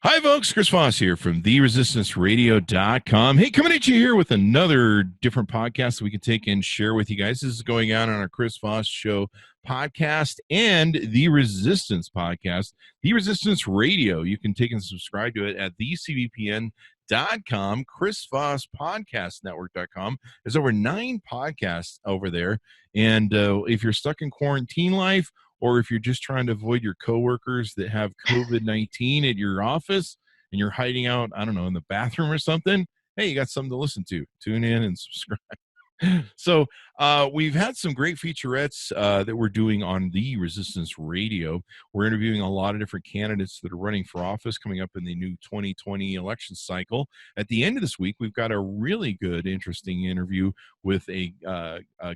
Hi, folks. Chris Voss here from theresistanceradio.com. Hey, coming at you here with another different podcast that we can take and share with you guys. This is going on our Chris Voss Show Podcast and The Resistance Podcast. The Resistance Radio. You can take and subscribe to it at thecvpn.com, Chris Voss Podcast Network.com. There's over 9 podcasts over there. And if you're stuck in quarantine life, or if you're just trying to avoid your coworkers that have COVID-19 at your office and you're hiding out, I don't know, in the bathroom or something, hey, you got something to listen to. Tune in and subscribe. So we've had some great featurettes that we're doing on the Resistance Radio. We're interviewing a lot of different candidates that are running for office coming up in the new 2020 election cycle. At the end of this week, we've got a really good, interesting interview with a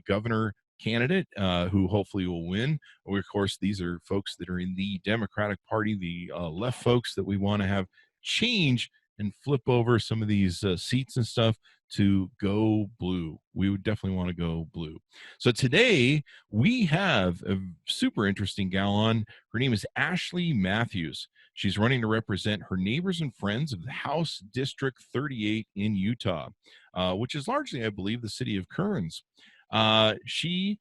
governor candidate who hopefully will win. Of course, these are folks that are in the Democratic Party, the left folks that we want to have change and flip over some of these seats and stuff to go blue. We would definitely want to go blue. So today we have a super interesting gal on. Her name is Ashlee Matthews. She's running to represent her neighbors and friends of the House District 38 in Utah, which is largely, I believe, the city of Kearns. She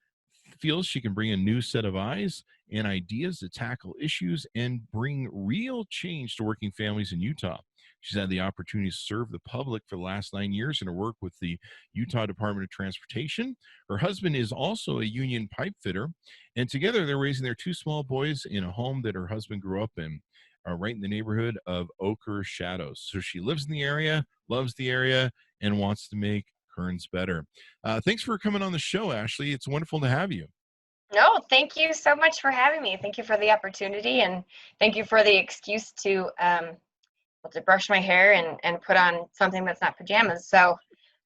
feels she can bring a new set of eyes and ideas to tackle issues and bring real change to working families in Utah. She's had the opportunity to serve the public for the last 9 years in her work with the Utah Department of Transportation. Her husband is also a union pipe fitter, and together they're raising their 2 small boys in a home that her husband grew up in, right in the neighborhood of Ochre Shadows. So she lives in the area, loves the area, and wants to make Kearns better. Thanks for coming on the show, Ashlee. It's wonderful to have you. No, thank you so much for having me. Thank you for the opportunity, and thank you for the excuse to brush my hair and put on something that's not pajamas. So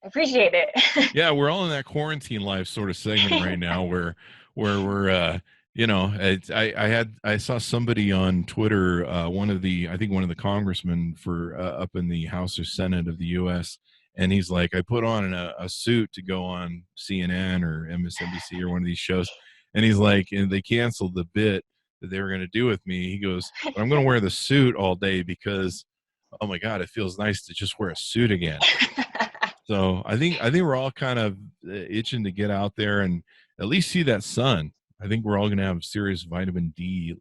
I appreciate it. Yeah, we're all in that quarantine life sort of segment right now where we're I saw somebody on Twitter, one of the congressmen for up in the House or Senate of the U.S., and he's like, I put on a suit to go on CNN or MSNBC or one of these shows. And he's like, and they canceled the bit that they were going to do with me. He goes, but I'm going to wear the suit all day because, oh my God, it feels nice to just wear a suit again. So I think we're all kind of itching to get out there and at least see that sun. I think we're all going to have serious vitamin D.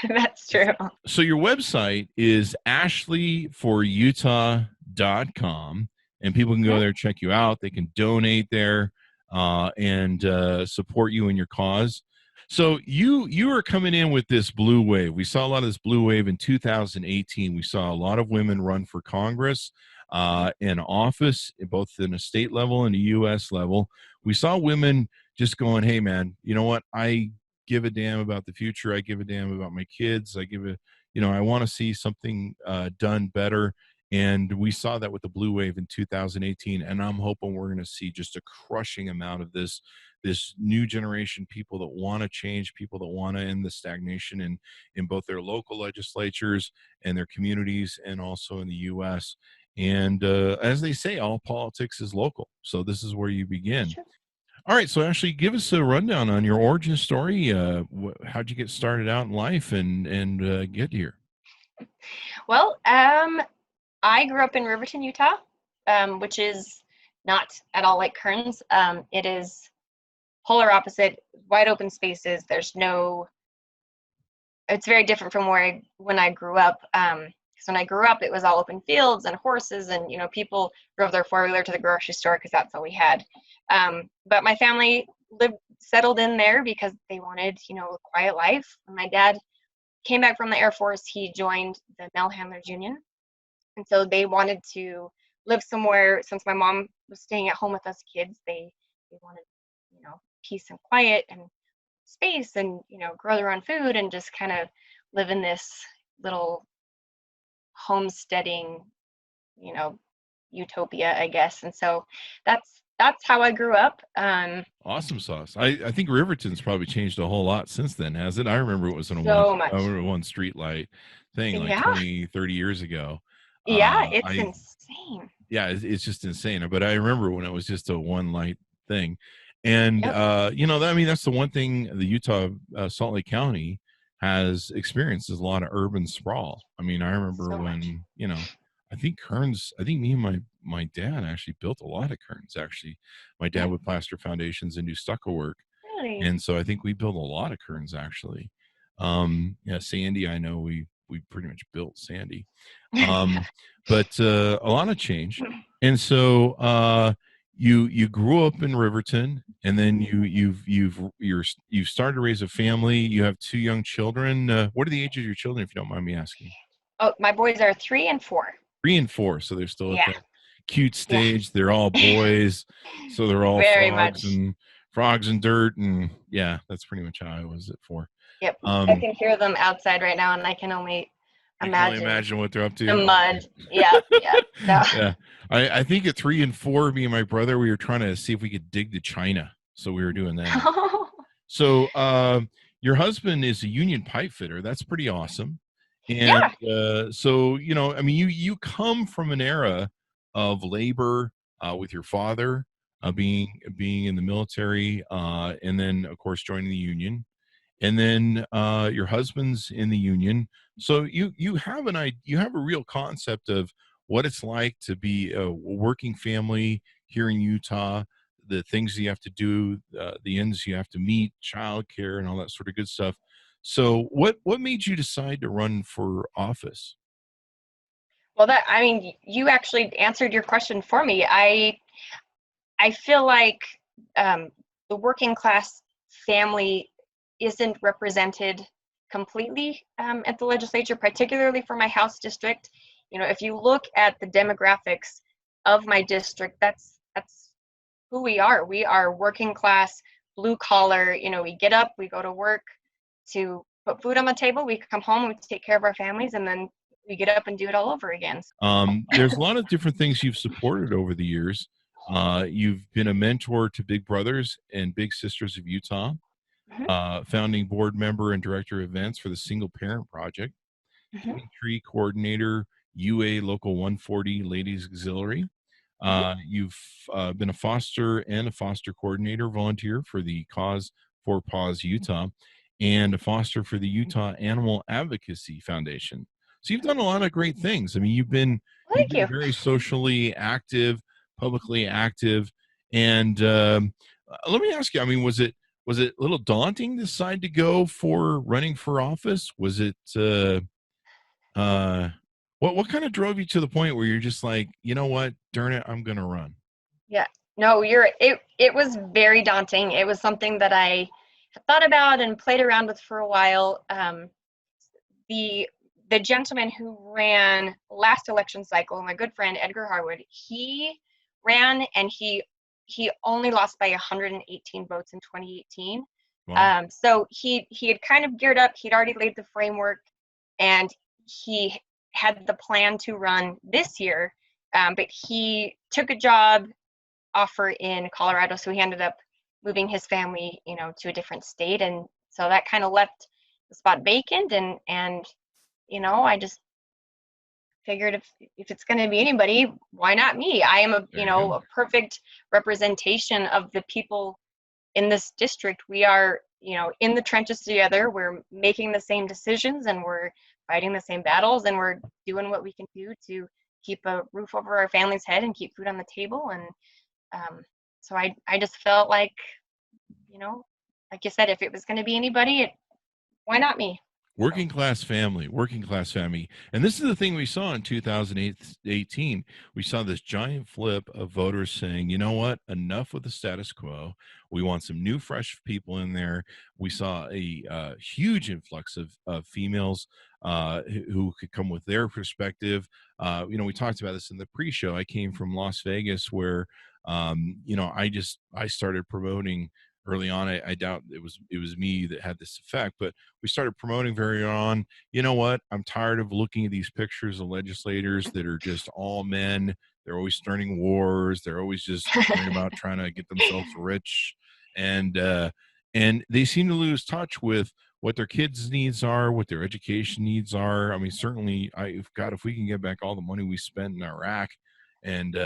That's true. So your website is ashleeforutah.com, and people can go there, check you out. They can donate there and support you in your cause. So you are coming in with this blue wave. We saw a lot of this blue wave in 2018. We saw a lot of women run for Congress in office, both in a state level and a U.S. level. We saw women just going, hey, man, you know what? I give a damn about the future. I give a damn about my kids. I want to see something done better. And we saw that with the blue wave in 2018. And I'm hoping we're going to see just a crushing amount of this new generation, people that want to change, people that want to end the stagnation in both their local legislatures and their communities and also in the U.S. And as they say, all politics is local. So this is where you begin. Sure. All right. So Ashlee, give us a rundown on your origin story. How'd you get started out in life and get here? Well, I grew up in Riverton, Utah, which is not at all like Kearns. It is polar opposite, wide open spaces. It's very different from when I grew up. Because when I grew up, it was all open fields and horses, and people drove their 4-wheeler to the grocery store because that's all we had. But my family settled in there because they wanted, a quiet life. When my dad came back from the Air Force, he joined the Mail Handlers Union. And so they wanted to live somewhere. Since my mom was staying at home with us kids, they wanted, peace and quiet and space and, grow their own food and just kind of live in this little homesteading, utopia, I guess. And so that's how I grew up. Awesome sauce. I think Riverton's probably changed a whole lot since then, has it? I remember it was one street light thing like 20, 30 years ago. Yeah, it's insane. Yeah, it's just insane. But I remember when it was just a one light thing. And, that's the one thing the Utah Salt Lake County has experienced a lot of urban sprawl. I mean, I remember So much. when, I think Kearns, I think me and my dad actually built a lot of Kearns, actually. My dad would plaster foundations and do stucco work. Really? And so I think we built a lot of Kearns, actually. Yeah, Sandy, I know we pretty much built Sandy. But a lot of change. And so you grew up in Riverton, and then you've started to raise a family. You have 2 young children. What are the ages of your children, if you don't mind me asking? Oh, my boys are 3 and 4. 3 and 4, so they're still at Yeah. that cute Yeah. stage. They're all boys, so they're all Very frogs much. and dirt, and yeah, that's pretty much how I was at 4. Yep. I can hear them outside right now, and I can only imagine what they're up to. The mud. Yeah. Yeah. No. Yeah. I think at 3 and 4, me and my brother, we were trying to see if we could dig to China. So we were doing that. So your husband is a union pipe fitter. That's pretty awesome. And so, I mean, you come from an era of labor with your father being in the military, and then, of course, joining the union. And then your husband's in the union, so you have a real concept of what it's like to be a working family here in Utah, the things you have to do, the ends you have to meet, childcare, and all that sort of good stuff. So what made you decide to run for office? Well, you actually answered your question for me. I feel like the working class family isn't represented completely at the legislature, particularly for my House district. If you look at the demographics of my district, that's who we are. We are working class, blue collar. We get up, we go to work to put food on the table. We come home, we take care of our families, and then we get up and do it all over again. There's a lot of different things you've supported over the years. You've been a mentor to Big Brothers and Big Sisters of Utah, founding board member and director of events for the Single Parent Project, tree coordinator, UA Local 140 Ladies Auxiliary. You've been a foster coordinator volunteer for the Cause for Paws Utah, and a foster for the Utah Animal Advocacy Foundation. So you've done a lot of great things. I mean, you've been very socially active, publicly active, and let me ask you. I mean, was it a little daunting to decide to go for running for office? Was it what kind of drove you to the point where you're just like, you know what, darn it, I'm gonna run? Yeah, no, it was very daunting. It was something that I thought about and played around with for a while. The gentleman who ran last election cycle, my good friend Edgar Harwood, he ran and he only lost by 118 votes in 2018. Wow. So he had kind of geared up. He'd already laid the framework, and he had the plan to run this year. But he took a job offer in Colorado, so he ended up moving his family, to a different state, and so that kind of left the spot vacant. And I just figured if it's going to be anybody, why not me? I am a perfect representation of the people in this district. We are, in the trenches together. We're making the same decisions, and we're fighting the same battles, and we're doing what we can do to keep a roof over our family's head and keep food on the table. And so I just felt like, like you said, if it was going to be anybody, why not me? Working class family. And this is the thing we saw in 2018. We saw this giant flip of voters saying, you know what, enough with the status quo. We want some new, fresh people in there. We saw a huge influx of females who could come with their perspective. We talked about this in the pre-show. I came from Las Vegas where, I started promoting early on. I doubt it was me that had this effect, but we started promoting very on. You know what? I'm tired of looking at these pictures of legislators that are just all men. They're always starting wars. They're always just worrying about trying to get themselves rich, and they seem to lose touch with what their kids' needs are, what their education needs are. I mean, certainly, if we can get back all the money we spent in Iraq, and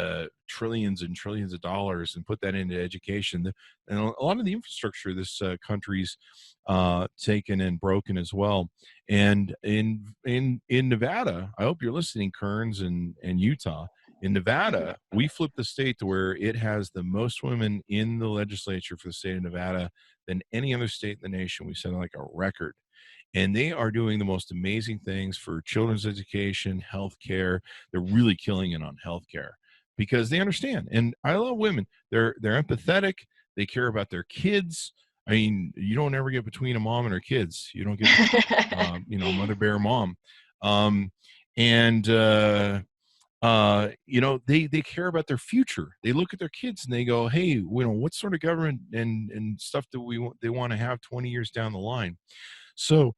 trillions and trillions of dollars and put that into education. And a lot of the infrastructure this country's taken and broken as well. And in Nevada, I hope you're listening, Kearns and Utah. In Nevada, we flipped the state to where it has the most women in the legislature for the state of Nevada than any other state in the nation. We set like a record. And they are doing the most amazing things for children's education, healthcare. They're really killing it on healthcare because they understand. And I love women. They're empathetic. They care about their kids. I mean, you don't ever get between a mom and her kids. You don't get, mother bear mom. They care about their future. They look at their kids and they go, hey, what sort of government and stuff do they want to have 20 years down the line? So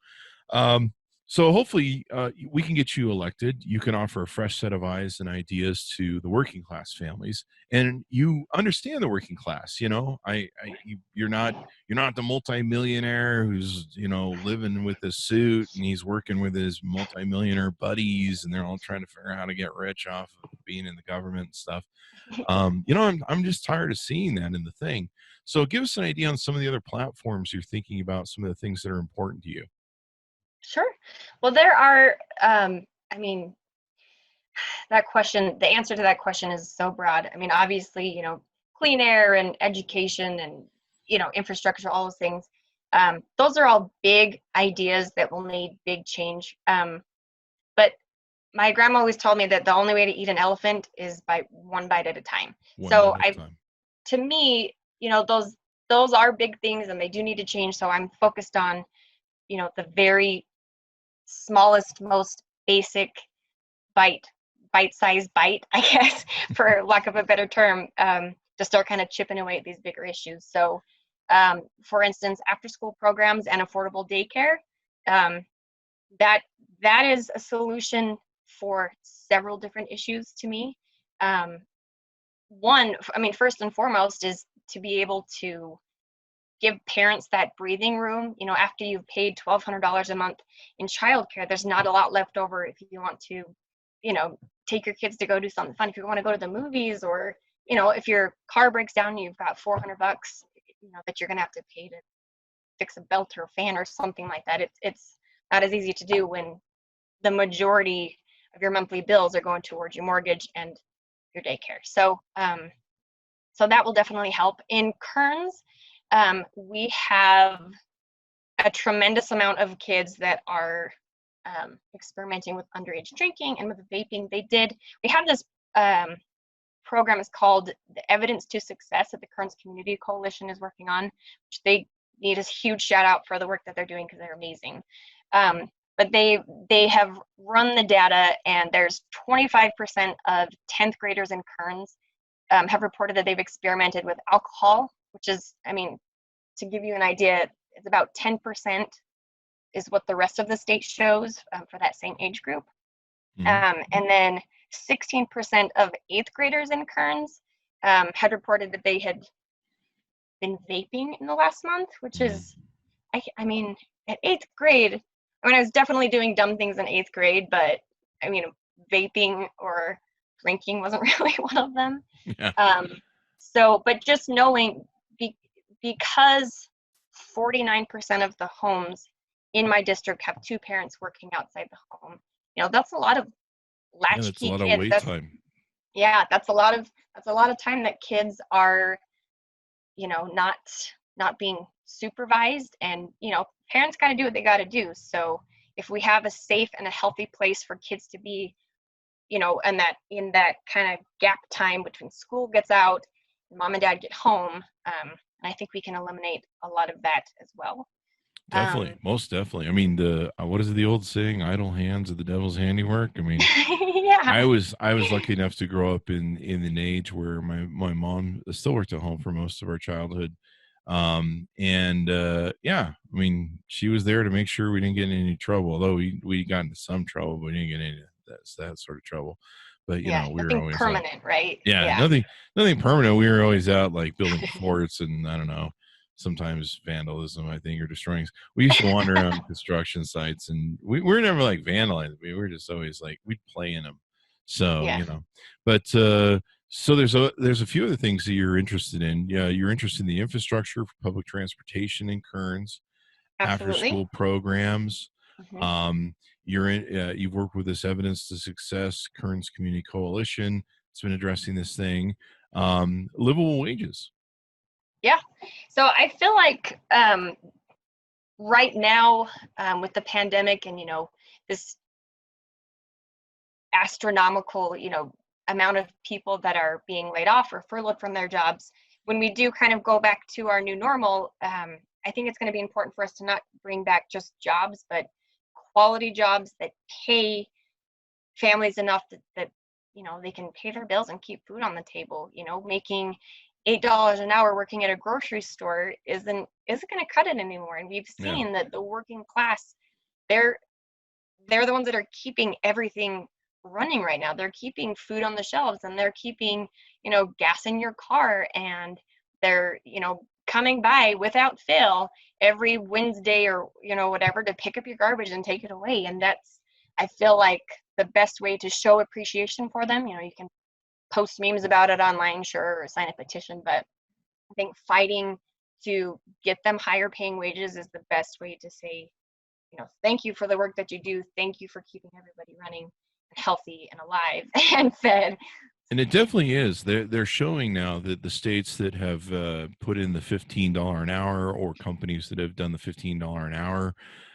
hopefully we can get you elected. You can offer a fresh set of eyes and ideas to the working class families, and you understand the working class. You're not the multimillionaire who's living with a suit and he's working with his multimillionaire buddies, and they're all trying to figure out how to get rich off of being in the government and stuff. I'm just tired of seeing that in the thing. So give us an idea on some of the other platforms you're thinking about, some of the things that are important to you. Sure. Well, there are, the answer to that question is so broad. I mean, obviously, clean air and education and, infrastructure, all those things. Those are all big ideas that will need big change. But my grandma always told me that the only way to eat an elephant is by one bite at a time. To me, those are big things and they do need to change. So I'm focused on, the very smallest, most basic bite-sized bite, I guess, for lack of a better term, to start kind of chipping away at these bigger issues. So, for instance, after-school programs and affordable daycare, that is a solution for several different issues to me. First and foremost is to be able to give parents that breathing room. After you've paid $1,200 a month in childcare, there's not a lot left over if you want to, take your kids to go do something fun. If you want to go to the movies, or, if your car breaks down, you've got $400, that you're going to have to pay to fix a belt or a fan or something like that. It's not as easy to do when the majority of your monthly bills are going towards your mortgage and your daycare. So that will definitely help. In Kearns, we have a tremendous amount of kids that are experimenting with underage drinking and with vaping. We have this program is called the Evidence to Success that the Kearns Community Coalition is working on, which they need a huge shout out for the work that they're doing because they're amazing. But they have run the data, and there's 25% of 10th graders in Kearns have reported that they've experimented with alcohol, which is, to give you an idea, it's about 10% is what the rest of the state shows for that same age group. Mm-hmm. And then 16% of 8th graders in Kearns had reported that they had been vaping in the last month, which is, at 8th grade, I was definitely doing dumb things in 8th grade, but vaping or drinking wasn't really one of them. Yeah. But just knowing, because 49% of the homes in my district have two parents working outside the home, that's a lot of latchkey kids. That's a lot of wait time. Yeah, that's a lot of time that kids are, not being supervised, and parents got to do what they got to do. So if we have a safe and a healthy place for kids to be, and that in that kind of gap time between school gets out and mom and dad get home, and I think we can eliminate a lot of that as well. Definitely, most definitely. What is the old saying? Idle hands are the devil's handiwork. Yeah. I was lucky enough to grow up in an age where my mom still worked at home for most of our childhood. She was there to make sure we didn't get in any trouble. Although we got into some trouble, but we didn't get into that sort of trouble. But we were always permanent, out. Right? Yeah, nothing permanent. We were always out like building forts and I don't know, sometimes vandalism, I think, or destroying. We used to wander around construction sites, and we were never like vandalizing. We were just always like, we'd play in them. So, Yeah, but so there's a few other things that you're interested in. Yeah, you're interested in the infrastructure for public transportation in Kearns, after absolutely. school programs. Hmm. Um, you've worked with this Evidence to Success Kearns Community Coalition. It's been addressing this thing. Livable wages. Yeah. So I feel like right now, with the pandemic and this astronomical amount of people that are being laid off or furloughed from their jobs, when we do kind of go back to our new normal, I think it's going to be important for us to not bring back just jobs, but quality jobs that pay families enough that they can pay their bills and keep food on the table. Making $8 an hour working at a grocery store isn't going to cut it anymore. And we've Yeah. seen that the working class, they're they're the ones that are keeping everything running right now. They're keeping food on the shelves, and they're keeping gas in your car, and they're coming by without fail every Wednesday or whatever to pick up your garbage and take it away. And that's, I feel like, the best way to show appreciation for them. You can post memes about it online, sure, or sign a petition, but I think fighting to get them higher paying wages is the best way to say, thank you for the work that you do. Thank you for keeping everybody running and healthy and alive and fed. And it definitely is. They're showing now that the states that have put in the $15 an hour, or companies that have done the $15 an hour,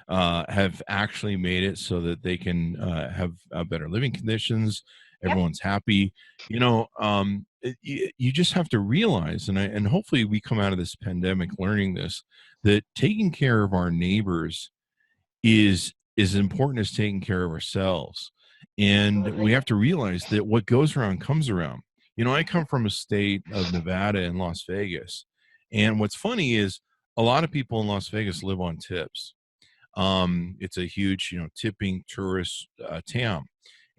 have actually made it so that they can have better living conditions. Yep. Everyone's happy. You just have to realize, and hopefully we come out of this pandemic learning this, that taking care of our neighbors is as important as taking care of ourselves. And Absolutely. we have to realize that what goes around comes around. I come from a state of Nevada and Las Vegas. And what's funny is a lot of people in Las Vegas live on tips. It's a huge, tipping tourist town.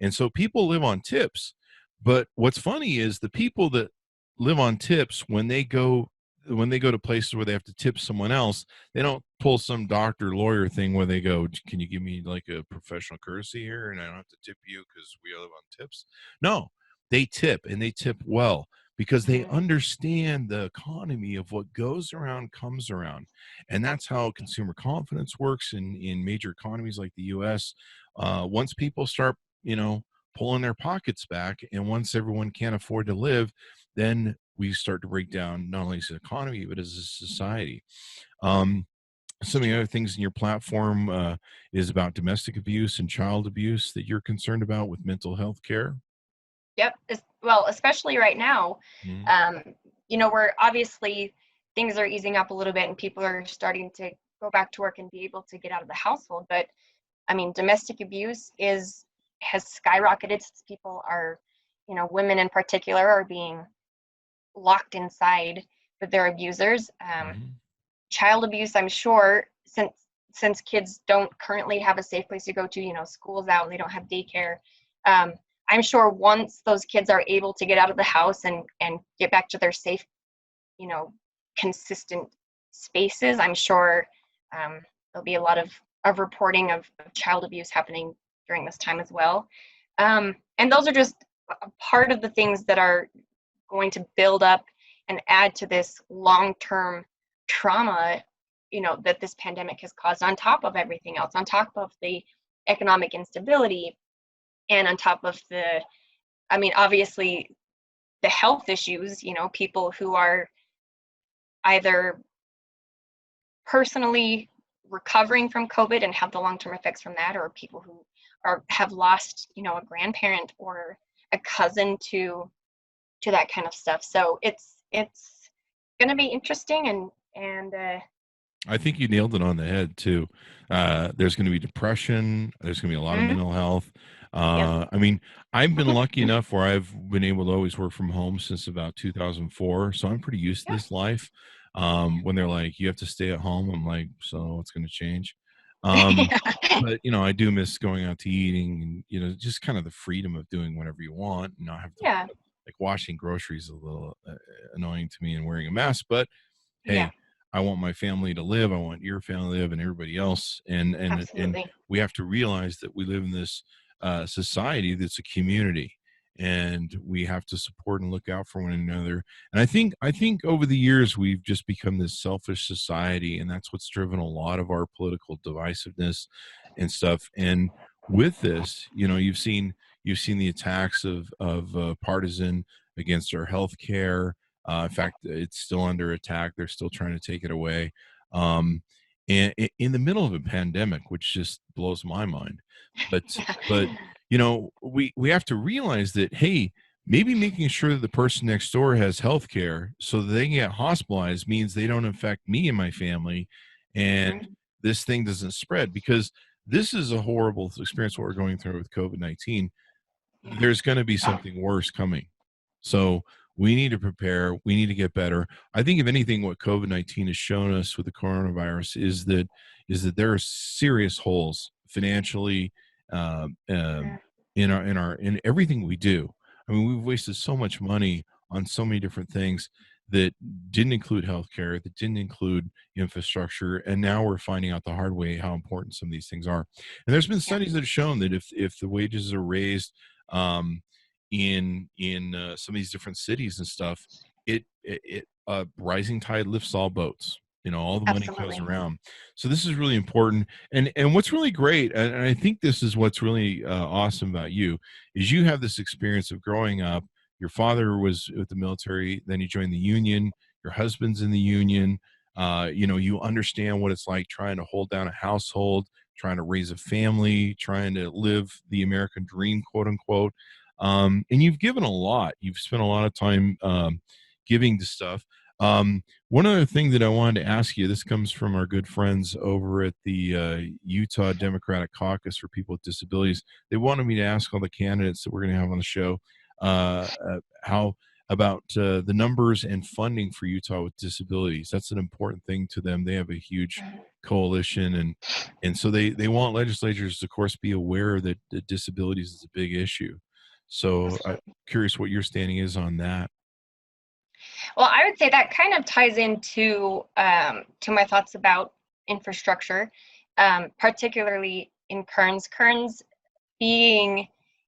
And so people live on tips. But what's funny is the people that live on tips, when they go to places where they have to tip someone else, they don't pull some doctor lawyer thing where they go, can you give me like a professional courtesy here and I don't have to tip you because we live on tips? No, they tip, and they tip well, because they Mm-hmm. understand the economy of what goes around comes around. And that's how consumer confidence works in major economies like the US. Once people start, pulling their pockets back, and once everyone can't afford to live, then we start to break down, not only as an economy but as a society. Um, some of the other things in your platform is about domestic abuse and child abuse that you're concerned about with mental health care. Yep. Well, especially right now, Mhm. um, where obviously things are easing up a little bit and people are starting to go back to work and be able to get out of the household. But I mean, domestic abuse has skyrocketed since people are, women in particular are being locked inside with their abusers. Mhm. Child abuse, I'm sure, since kids don't currently have a safe place to go to, school's out and they don't have daycare. Um, I'm sure once those kids are able to get out of the house and get back to their safe, you know, consistent spaces, I'm sure there'll be a lot of reporting of child abuse happening during this time as well. And those are just a part of the things that are going to build up and add to this long-term trauma, that this pandemic has caused, on top of everything else, on top of the economic instability, and on top of obviously the health issues, people who are either personally recovering from COVID and have the long-term effects from that, or people who have lost, a grandparent or a cousin to that kind of stuff. So it's going to be interesting, and I think you nailed it on the head too. There's going to be depression. There's going to be a lot of mhm, mental health. yep. I mean, I've been lucky enough where I've been able to always work from home since about 2004, so I'm pretty used to Yeah. this life. When they're like, "You have to stay at home," I'm like, "So what's going to change?" But I do miss going out to eating, and just kind of the freedom of doing whatever you want and not have to, Yeah. like, washing groceries is a little annoying to me, and wearing a mask. But Yeah. hey, I want my family to live. I want your family to live, and everybody else. And Absolutely. we have to realize that we live in this society that's a community. and we have to support and look out for one another. And I think over the years we've just become this selfish society, and that's what's driven a lot of our political divisiveness and stuff. And with this, you've seen the attacks of partisan against our health care. In fact, it's still under attack. They're still trying to take it away. Um, and in the middle of a pandemic, which just blows my mind. But but we have to realize that, hey, maybe making sure that the person next door has health care so that they can get hospitalized means they don't infect me and my family, and Mhm. this thing doesn't spread, because this is a horrible experience what we're going through with COVID-19. Yeah. There's going to be something worse coming. So we need to prepare. We need to get better. I think if anything, what COVID-19 has shown us with the coronavirus is that there are serious holes financially, um, um, Mhm. in everything we do. I mean, we've wasted so much money on so many different things that didn't include healthcare, that didn't include infrastructure, and now we're finding out the hard way how important some of these things are. And there's been Yeah. studies that have shown that if the wages are raised, um, in some of these different cities and stuff, rising tide lifts all boats. All the money goes Absolutely. around. So this is really important. And what's really great, and I think this is what's really awesome about you, is you have this experience of growing up. Your father was with the military, then you joined the union. Your husband's in the union. You understand what it's like trying to hold down a household, trying to raise a family, trying to live the American dream, quote unquote. And you've given a lot. You've spent a lot of time giving to stuff. One other thing that I wanted to ask you, this comes from our good friends over at the Utah Democratic Caucus for People with Disabilities. They wanted me to ask all the candidates that we're going to have on the show how about the numbers and funding for Utah with disabilities. That's an important thing to them. They have a huge Mhm. coalition, and so they want legislatures to, of course, be aware that disabilities is a big issue. So I'm Absolutely. curious what your standing is on that. Well, I would say that kind of ties into to my thoughts about infrastructure, particularly in Kearns. Kearns being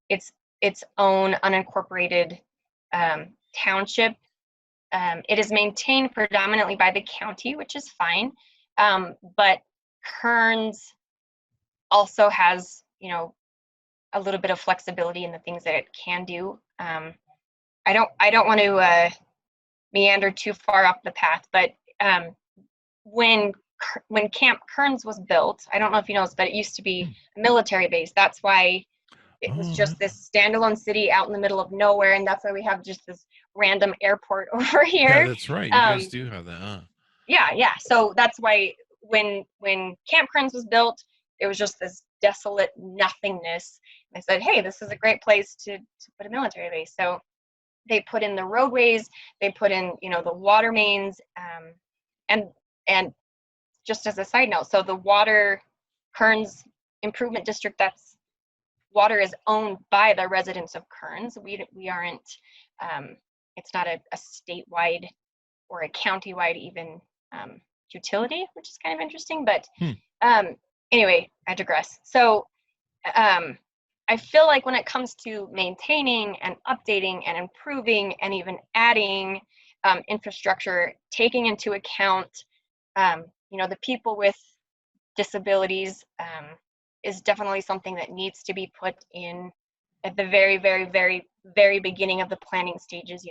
its its own unincorporated township, it is maintained predominantly by the county, which is fine. But Kearns also has, a little bit of flexibility in the things that it can do. I don't want to meander too far off the path, but um, when when Camp Kearns was built, I don't know if you know this, but it used to be a military base. That's why it was Oh, just this standalone city out in the middle of nowhere, and that's why we have just this random airport over yeah, here. that's right. You guys Um, do have that, huh? yeah, yeah. So that's why when Camp Kearns was built, it was just this desolate nothingness. And I said, hey, this is a great place to put a military base. So they put in the roadways, they put in, the water mains, and and just as a side note, so the water Kearns improvement district, that's water is owned by the residents of Kearns. We aren't. It's not a statewide or a county-wide even utility, which is kind of interesting. But Hmm. um, anyway, I digress. So um, I feel like when it comes to maintaining and updating and improving and even adding infrastructure, taking into account, the people with disabilities is definitely something that needs to be put in at the very, very, very, very beginning of the planning stages.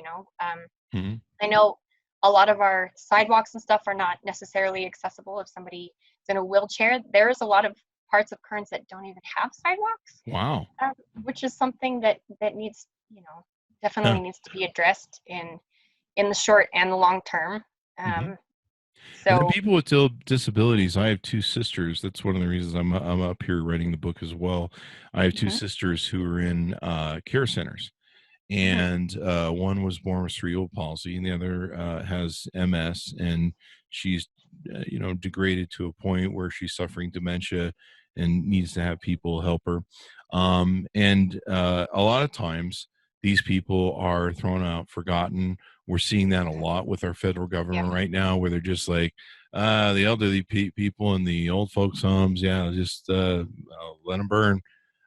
Mhm. I know a lot of our sidewalks and stuff are not necessarily accessible if somebody is in a wheelchair. There's a lot of parts of Kearns that don't even have sidewalks, Wow. which is something that needs, Yeah. definitely needs to be addressed in the short and the long term. Mhm. Um, And then so, people with disabilities, I have two sisters. That's one of the reasons I'm up here writing the book as well. I have two mhm, sisters who are in care centers, mhm, and one was born with cerebral palsy, and the other has MS, and she's degraded to a point where she's suffering dementia and needs to have people help her. And a lot of times these people are thrown out, forgotten. We're seeing that a mhm, lot with our federal yeah, government right now, where they're just like, the elderly people in the old folks homes, yeah, just let them burn.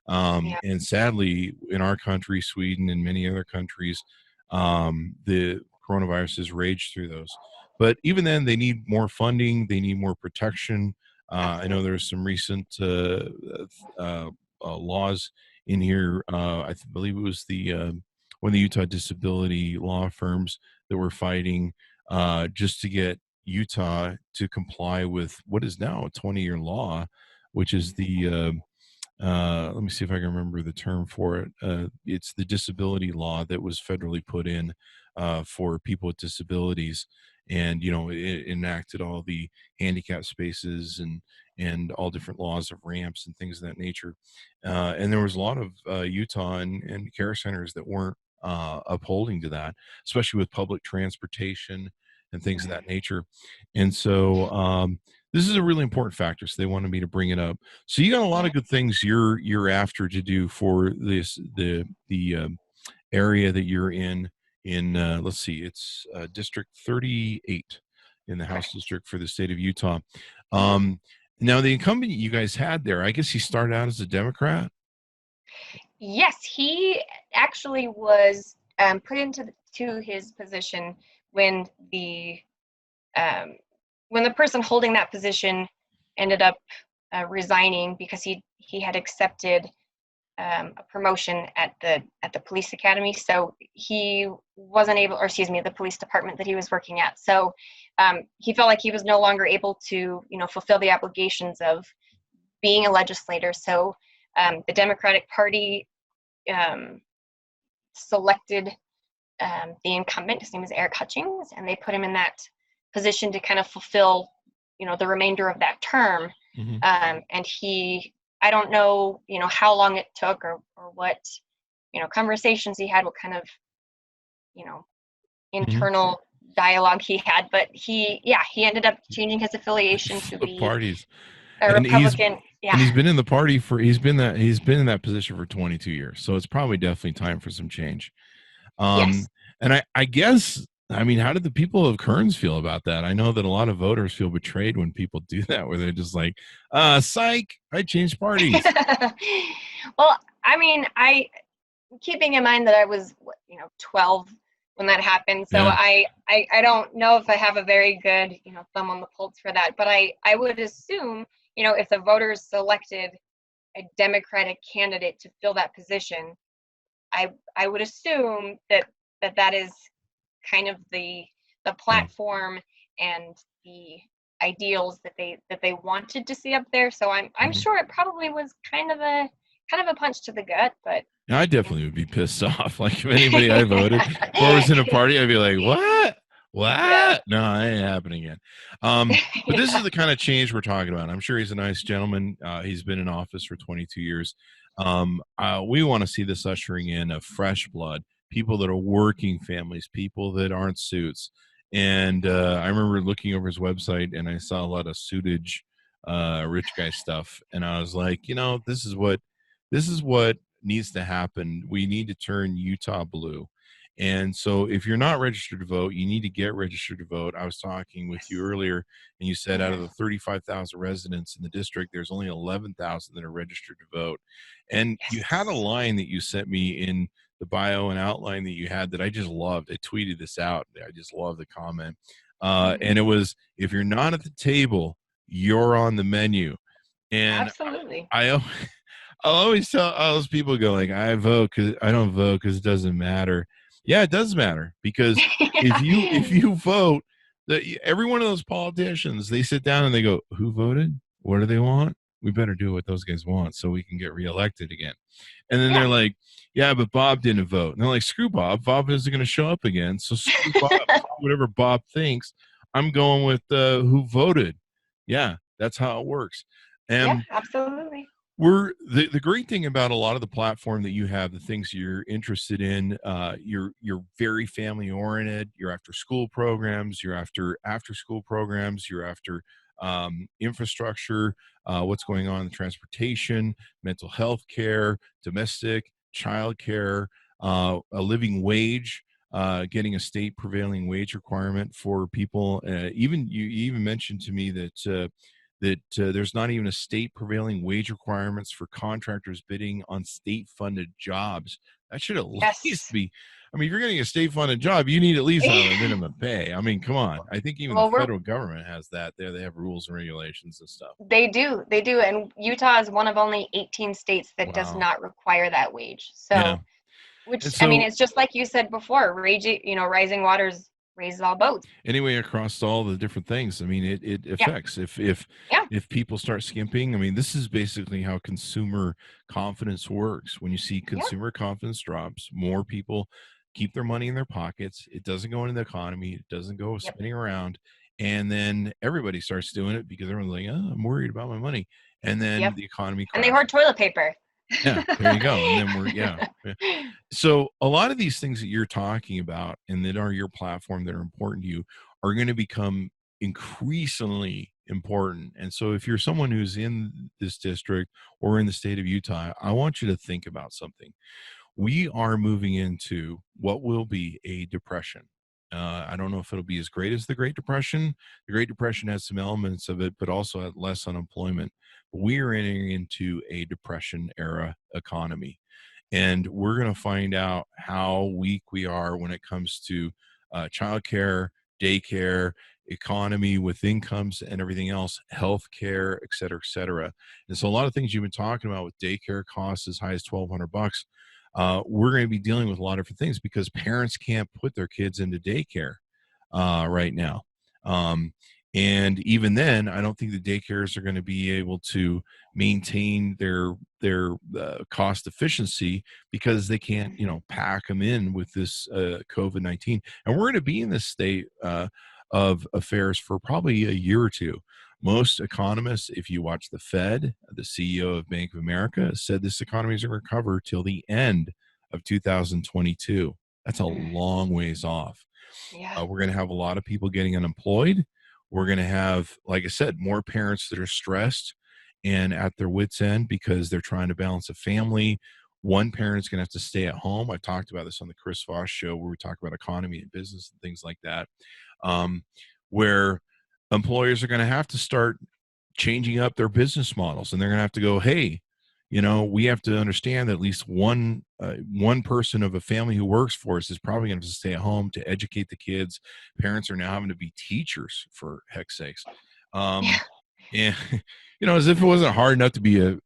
Yeah. And sadly, in our country, Sweden, and many other countries, the coronavirus has raged through those. But even then, they need more funding. They need more protection. I know Absolutely. there's some recent laws in here. Believe it was one of the Utah disability law firms that were fighting just to get Utah to comply with what is now a 20-year law, which is the let me see if I can remember the term for it. It's the disability law that was federally put in for people with disabilities, and it enacted all the handicap spaces and all different laws of ramps and things of that nature. And there was a lot of Utah and care centers that weren't upholding to that, especially with public transportation and things of that nature. And so this is a really important factor. So they wanted me to bring it up. So you got a lot Yeah. of good things you're after to do for the area that you're in let's see, it's District 38 in the House Correct. District for the state of Utah. Mhm. Um, Now the incumbent you guys had there, I guess he started out as a Democrat. Yes, he actually was put to his position when the um, person holding that position ended up resigning because he had accepted a promotion at the police academy. So he wasn't able, or excuse me, the police department that he was working at. So he felt like he was no longer able to, fulfill the obligations of being a legislator. So the Democratic Party um, selected the incumbent. His name is Eric Hutchings, and they put him in that position to kind of fulfill, the remainder of that term. Mm-hmm. And I don't know, how long it took or what, conversations he had, what kind of, Mm-hmm. internal dialogue he had, but he ended up changing his affiliation to Flip be parties. a And Republican. Yeah. he's been in the party for he's been in that position for 22 years. So it's probably definitely time for some change. Yes. And I guess, I mean, how did the people of Kearns feel about that? I know that a lot of voters feel betrayed when people do that, where they're just like, psych, I changed parties. Well, I mean, keeping in mind that I was 12 when that happened, so Yeah. I don't know if I have a very good thumb on the pulse for that, but I would assume if the voters selected a Democratic candidate to fill that position, I would assume that is kind of the Yeah. platform and the ideals that they wanted to see up there. So I'm Mhm. sure it probably was kind of a punch to the gut, but I definitely would be pissed off. Like if anybody I voted for was in a party, I'd be like, what? yeah. What? No, it ain't happening again. But this is the kind of change we're talking about. I'm sure he's a nice gentleman. He's been in office for 22 years. We want to see this ushering in of fresh blood, people that are working families, people that aren't suits. And I remember looking over his website and I saw a lot of suitage, rich guy stuff. And I was like, this is what needs to happen. We need to turn Utah blue. And so if you're not registered to vote, you need to get registered to vote. I was talking with you earlier and you said out of Mhm. the 35,000 residents in the district, there's only 11,000 that are registered to vote. And you had a Yes. line that you sent me in the bio and outline that you had that I just loved. I tweeted this out. I just love the comment. Mhm. And it was, if you're not at the table, you're on the menu. And Absolutely. I I'll always tell all those people go like, I don't vote because it doesn't matter. Yeah, it does matter because if Yeah. you vote, every one of those politicians, they sit down and they go, who voted? What do they want? We better do what those guys want so we can get reelected again. And then Yeah. they're like, yeah, but Bob didn't vote. And they're like, screw Bob. Bob isn't going to show up again. So screw Bob. Whatever Bob thinks, I'm going with who voted. Yeah, that's how it works. Yeah, And absolutely. the great thing about a lot of the platform that you have, the things you're interested in, you're very family oriented. You're after school programs, you're after school programs, you're after infrastructure, what's going on in transportation, mental health care, domestic, child care, a living wage. Getting a state prevailing wage requirement for people. You even mentioned to me that that there's not even a state prevailing wage requirements for contractors bidding on state-funded jobs. That should at least be. I mean, if you're getting a state-funded job, you need at least have a minimum pay. I mean, come on. I think even the federal government has that. There, they have rules and regulations and stuff. They do, and Utah is one of only 18 states that does not require that wage. So, I mean, it's just like you said before, rising waters raises all boats. Anyway, across all the different things, I mean, it affects. If people start skimping, I mean, this is basically how consumer confidence works. When you see consumer confidence drops, more people keep their money in their pockets. It doesn't go into the economy. It doesn't go spinning around. And then everybody starts doing it because everyone's like, oh, I'm worried about my money. And then the economy crashes. And they hoard toilet paper. Yeah, there you go. And then So a lot of these things that you're talking about and that are your platform that are important to you are going to become increasingly important. And so if you're someone who's in this district or in the state of Utah, I want you to think about something. We are moving into what will be a depression. I don't know if it'll be as great as the Great Depression. The Great Depression has some elements of it, but also had less unemployment. We are entering into a depression era economy, and we're going to find out how weak we are when it comes to childcare, daycare, economy with incomes and everything else, healthcare, et cetera, et cetera. And so a lot of things you've been talking about with daycare costs as high as $1,200. We're going to be dealing with a lot of different things because parents can't put their kids into daycare right now. And even then, I don't think the daycares are going to be able to maintain their cost efficiency because they can't, pack them in with this COVID-19. And we're going to be in this state of affairs for probably a year or two. Most economists, if you watch the Fed, the CEO of Bank of America said this economy is going to recover till the end of 2022. That's a long ways off. Yeah. We're going to have a lot of people getting unemployed. We're going to have, like I said, more parents that are stressed and at their wits' end because they're trying to balance a family. One parent's going to have to stay at home. I talked about this on the Chris Voss Show where we talk about economy and business and things like that, where employers are going to have to start changing up their business models, and they're going to have to go, hey, we have to understand that at least one person of a family who works for us is probably going to have to stay at home to educate the kids. Parents are now having to be teachers, for heck's sakes. And, as if it wasn't hard enough to be a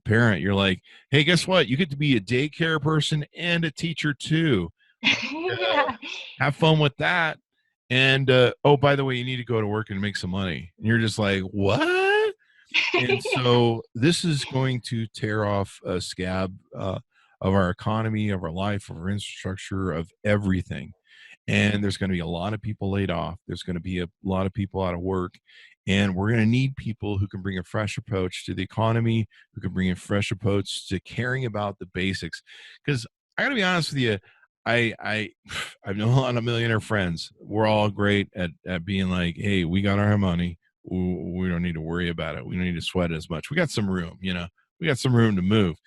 parent, you're like, hey, guess what? You get to be a daycare person and a teacher too. Have fun with that. And, oh, by the way, you need to go to work and make some money. And you're just like, what? And so this is going to tear off a scab of our economy, of our life, of our infrastructure, of everything. And there's going to be a lot of people laid off. There's going to be a lot of people out of work. And we're going to need people who can bring a fresh approach to the economy, who can bring a fresh approach to caring about the basics. Because I got to be honest with you, I've known a lot of millionaire friends. We're all great at being like, hey, we got our money. We don't need to worry about it. We don't need to sweat it as much. We got some room, we got some room to move.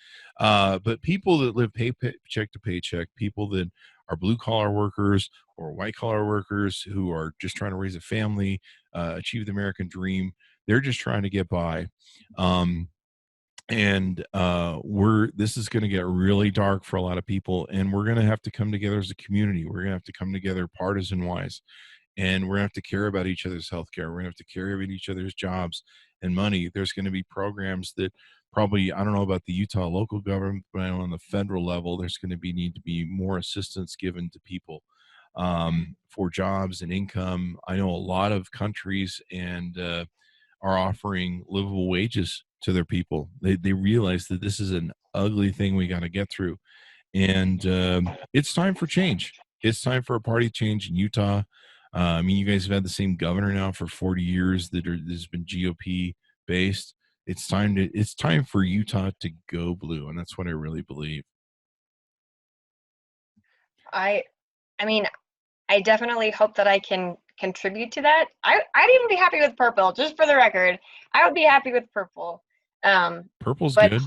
But people that live paycheck to paycheck, people that are blue collar workers or white collar workers who are just trying to raise a family, achieve the American dream, they're just trying to get by. This is going to get really dark for a lot of people, and we're going to have to come together as a community. We're going to have to come together partisan wise, and we're going to have to care about each other's healthcare. We're going to have to care about each other's jobs and money. There's going to be programs that probably, I don't know about the Utah local government, but on the federal level, there's going to need to be more assistance given to people for jobs and income. I know a lot of countries are offering livable wages to their people. They realize that this is an ugly thing we got to get through. And it's time for change. It's time for a party change in Utah. I mean, you guys have had the same governor now for 40 years that has been GOP based. It's time for Utah to go blue. And that's what I really believe. I mean, I definitely hope that I can contribute to that. I'd even be happy with purple, just for the record. I would be happy with purple. Purple's good.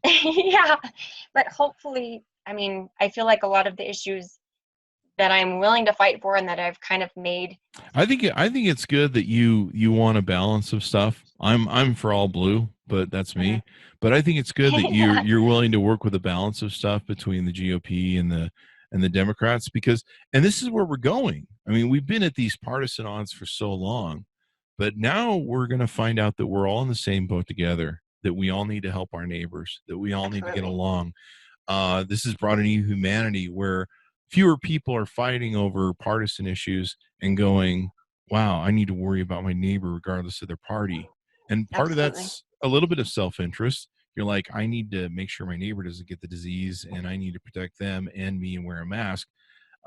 Yeah, but hopefully, I mean, I feel like a lot of the issues that I'm willing to fight for and that I've kind of made. I think it's good that you want a balance of stuff. I'm for all blue, but that's me. But I think it's good that Yeah, you're willing to work with a balance of stuff between the GOP and the Democrats, because and this is where we're going. I mean, we've been at these partisan odds for so long, but now we're going to find out that we're all in the same boat together, that we all need to help our neighbors, that we all need to get absolutely. along. This has brought a new humanity where fewer people are fighting over partisan issues and going, wow, I need to worry about my neighbor regardless of their party. And part of Absolutely. that's a little bit of self-interest. You're like, I need to make sure my neighbor doesn't get the disease, and I need to protect them and me and wear a mask.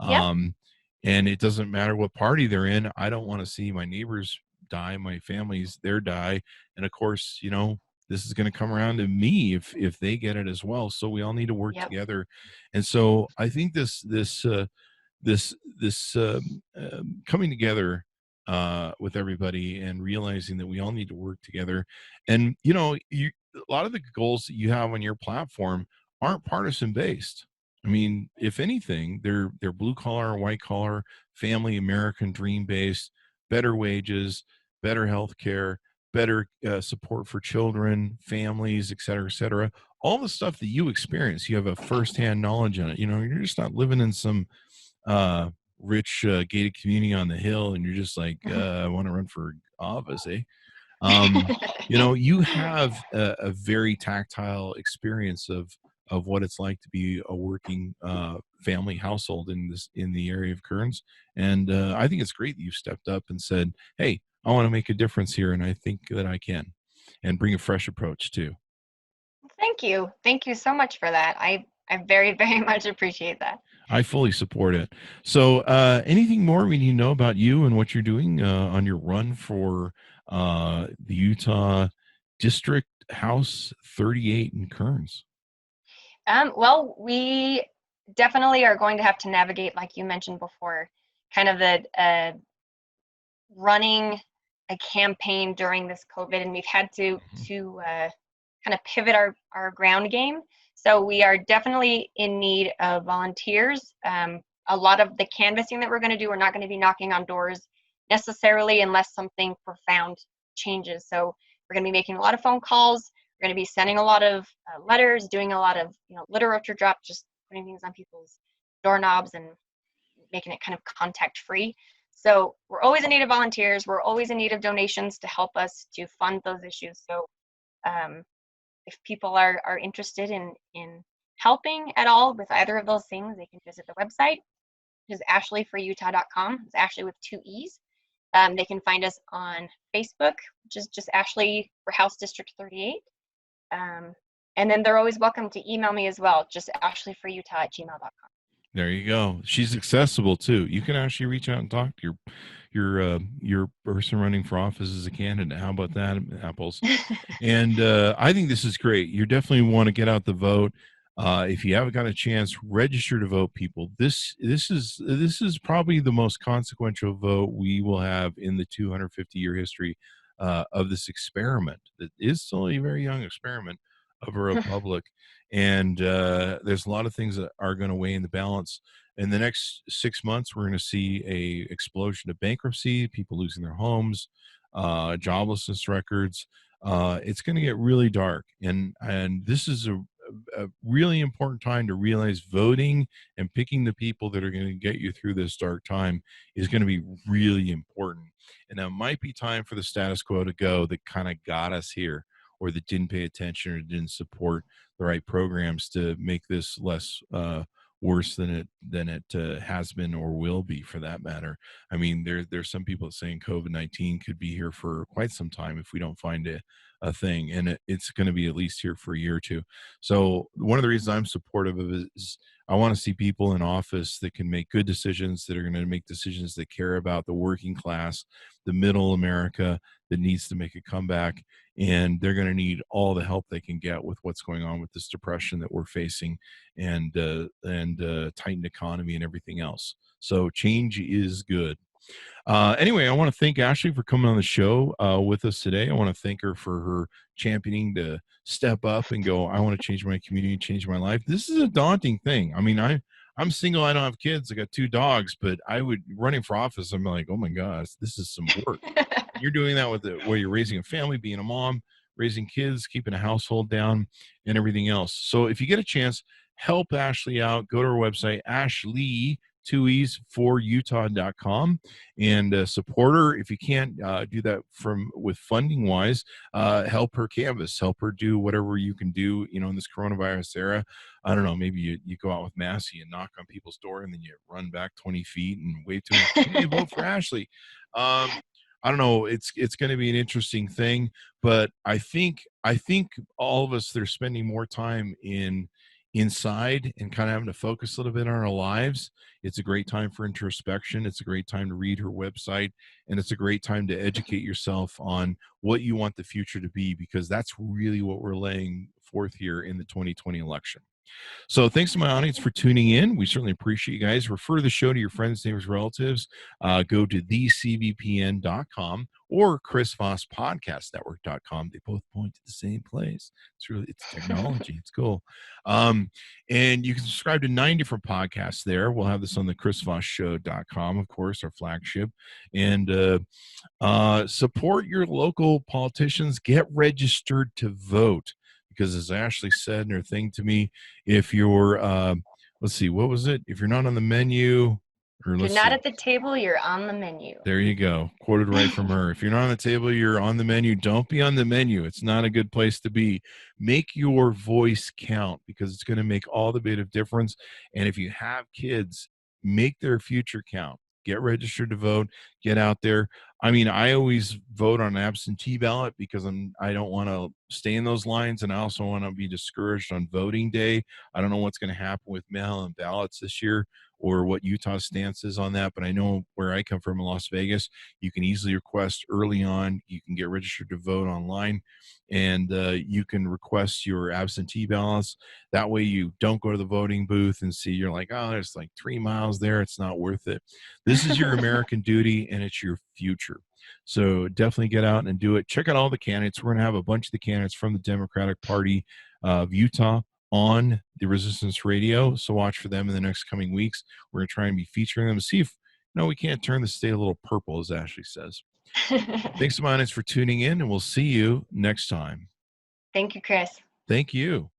Yep. um, and it doesn't matter what party they're in. I don't want to see my neighbors die, my family's their die. And of course, this is going to come around to me if they get it as well. So we all need to work Yep. together. And so I think this coming together with everybody and realizing that we all need to work together. And a lot of the goals that you have on your platform aren't partisan based. I mean, if anything, they're blue collar, white collar, family, American dream based, better wages, better health care, better support for children, families, et cetera, et cetera. All the stuff that you experience, you have a firsthand knowledge on it. You're just not living in some uh, rich gated community on the hill, and you're just like, I want to run for office, eh? You have a very tactile experience of what it's like to be a working family household in the area of Kearns. And I think it's great that you've stepped up and said, hey, I want to make a difference here, and I think that I can, and bring a fresh approach too. Thank you. Thank you so much for that. I very, very much appreciate that. I fully support it. So anything more we need to know about you and what you're doing on your run for the Utah District House 38 in Kearns? Well, we definitely are going to have to navigate, like you mentioned before, kind of the running a campaign during this COVID, and we've had to kind of pivot our ground game. So we are definitely in need of volunteers. A lot of the canvassing that we're going to do, we're not going to be knocking on doors necessarily unless something profound changes. So we're going to be making a lot of phone calls. We're going to be sending a lot of letters, doing a lot of literature drops, just putting things on people's doorknobs and making it kind of contact free. So we're always in need of volunteers. We're always in need of donations to help us to fund those issues. So if people are interested in helping at all with either of those things, they can visit the website, which is ashleeforutah.com. It's Ashlee with 2 E's. They can find us on Facebook, which is just Ashlee for House District 38. And then they're always welcome to email me as well, just ashleeforutah@gmail.com. There you go. She's accessible too. You can actually reach out and talk to your person running for office as a candidate. How about that, apples? And I think this is great. You definitely want to get out the vote. If you haven't got a chance, register to vote, people. This is probably the most consequential vote we will have in the 250-year history of this experiment. That is still a very young experiment of a republic. And there's a lot of things that are going to weigh in the balance. In the next 6 months, we're going to see a explosion of bankruptcy, people losing their homes, joblessness records. It's going to get really dark, and this is a really important time to realize voting and picking the people that are going to get you through this dark time is going to be really important. And it might be time for the status quo to go that kind of got us here, or that didn't pay attention or didn't support the right programs to make this less worse than it has been or will be, for that matter. I mean, there's some people saying COVID-19 could be here for quite some time if we don't find a thing, and it's going to be at least here for a year or two. So one of the reasons I'm supportive of it is I want to see people in office that can make good decisions, that are going to make decisions that care about the working class, the middle America that needs to make a comeback. And they're going to need all the help they can get with what's going on with this depression that we're facing, and tightened economy and everything else. So change is good. Anyway, I want to thank Ashlee for coming on the show with us today. I want to thank her for her championing to step up and go, I want to change my community, change my life. This is a daunting thing. I mean, I'm single. I don't have kids. I got 2 dogs, but I would running for office. I'm like, oh my gosh, this is some work. You're doing that with where you're raising a family, being a mom, raising kids, keeping a household down, and everything else. So if you get a chance, help Ashlee out. Go to her website, Ashlee, 2e's for Utah.com, and support her. If you can't do that with funding wise, help her canvas, help her do whatever you can do, in this coronavirus era. I don't know, maybe you go out with Massey and knock on people's door, and then you run back 20 feet and wave to them, hey, vote for Ashlee. I don't know. It's going to be an interesting thing, but I think all of us that are spending more time inside and kind of having to focus a little bit on our lives. It's a great time for introspection. It's a great time to read her website, and it's a great time to educate yourself on what you want the future to be, because that's really what we're laying forth here in the 2020 election. So thanks to my audience for tuning in. We certainly appreciate you guys. Refer the show to your friends, neighbors, relatives. Go to thecvpn.com or Chris Voss Podcast Network.com. They both point to the same place. It's technology. It's cool. And you can subscribe to 9 different podcasts there. We'll have this on the chrisvossshow.com, of course, our flagship. And support your local politicians. Get registered to vote. Because as Ashlee said in her thing to me, if you're, let's see, what was it? If you're not on the menu, or if you're not at the table, you're on the menu. There you go. Quoted right from her. If you're not on the table, you're on the menu. Don't be on the menu. It's not a good place to be. Make your voice count, because it's going to make all the bit of difference. And if you have kids, make their future count. Get registered to vote. Get out there. I mean, I always vote on an absentee ballot because I don't want to stay in those lines, and I also want to be discouraged on voting day. I don't know what's going to happen with mail-in ballots this year or what Utah's stance is on that, but I know where I come from in Las Vegas, you can easily request early on. You can get registered to vote online, and you can request your absentee ballots. That way you don't go to the voting booth and see, you're like, oh, there's like 3 miles there. It's not worth it. This is your American duty, and it's your future. So definitely get out and do it. Check out all the candidates. We're going to have a bunch of the candidates from the Democratic Party of Utah on the Resistance Radio. So watch for them in the next coming weeks. We're going to try and be featuring them. See if, we can't turn the state a little purple, as Ashlee says. Thanks so much for tuning in, and we'll see you next time. Thank you, Chris. Thank you.